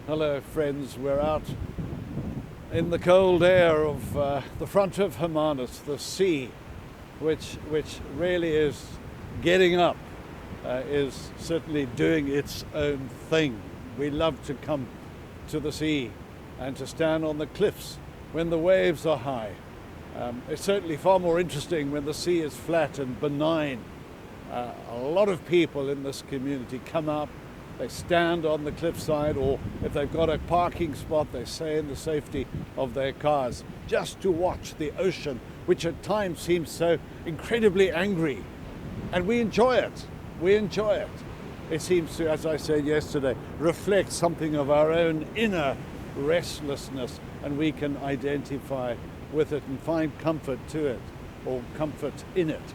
Hello friends, we're out in the cold air of the front of Hermanus, the sea, which really is getting up, is certainly doing its own thing. We love to come to the sea and to stand on the cliffs when the waves are high. It's certainly far more interesting when the sea is flat and benign. A lot of people in this community come up. They stand on the cliffside, or if they've got a parking spot, they stay in the safety of their cars just to watch the ocean, which at times seems so incredibly angry. And we enjoy it. We enjoy it. It seems to, as I said yesterday, reflect something of our own inner restlessness, and we can identify with it and find comfort to it, or comfort in it.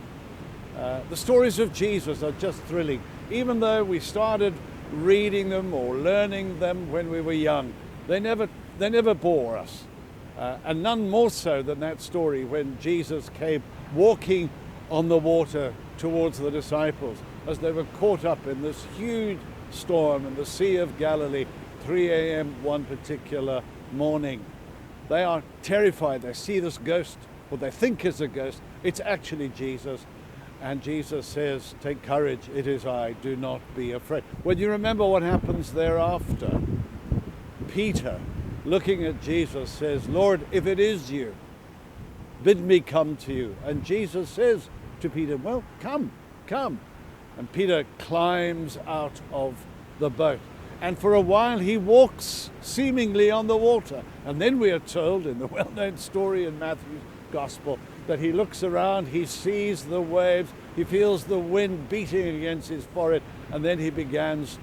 The stories of Jesus are just thrilling. Even though we started reading them or learning them when we were young, they never bore us. And none more so than that story when Jesus came walking on the water towards the disciples as they were caught up in this huge storm in the Sea of Galilee, 3 a.m. one particular morning. They are terrified. They see this ghost, what they think is a ghost. It's actually Jesus. And Jesus says, "Take courage, it is I, do not be afraid." Well, you remember what happens thereafter. Peter, looking at Jesus, says, "Lord, if it is you, bid me come to you." And Jesus says to Peter, "Well, come." And Peter climbs out of the boat. And for a while he walks seemingly on the water. And then we are told in the well-known story in Matthew's Gospel that he looks around, he sees the waves, he feels the wind beating against his forehead, and then he begins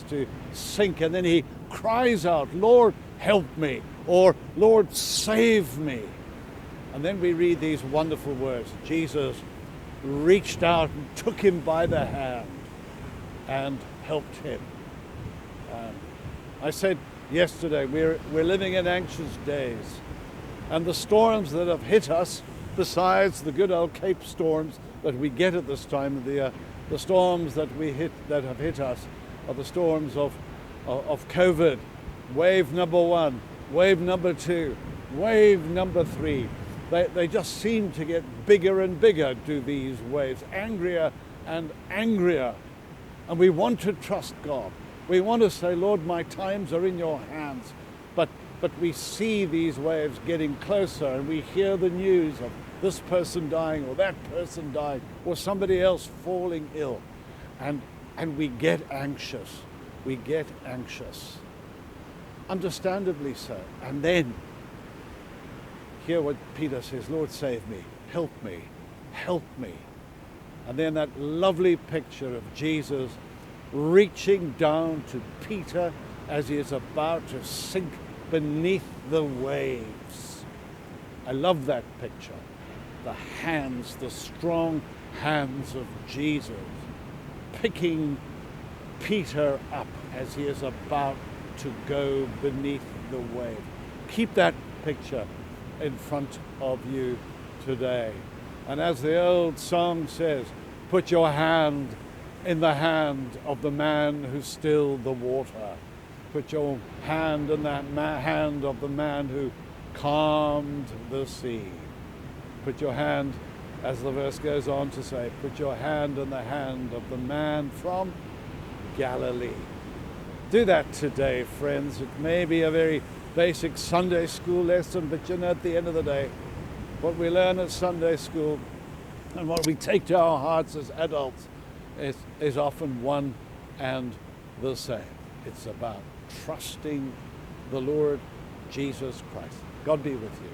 to sink. And then he cries out, "Lord, help me," or "Lord, save me." And then we read these wonderful words. Jesus reached out and took him by the hand and helped him. I said yesterday, we're living in anxious days, and the storms that have hit us, besides the good old Cape storms that we get at this time of the year, the storms that have hit us are the storms of COVID, wave number 1, wave number 2, wave number 3. They just seem to get bigger and bigger, do these waves, angrier and angrier. And we want to trust God. We want to say, "Lord, my times are in your hands." But we see these waves getting closer, and we hear the news of this person dying or that person dying or somebody else falling ill. And we get anxious. We get anxious. Understandably so. And then hear what Peter says, "Lord, save me, help me, help me." And then that lovely picture of Jesus reaching down to Peter as he is about to sink beneath the waves. I love that picture. The hands, the strong hands of Jesus picking Peter up as he is about to go beneath the wave. Keep that picture in front of you today. And as the old song says, put your hand in the hand of the man who stilled the water. Put your hand in the hand of the man who calmed the sea. Put your hand, as the verse goes on to say, put your hand in the hand of the man from Galilee. Do that today, friends. It may be a very basic Sunday school lesson, but at the end of the day, what we learn at Sunday school and what we take to our hearts as adults is often one and the same. It's about trusting the Lord Jesus Christ. God be with you.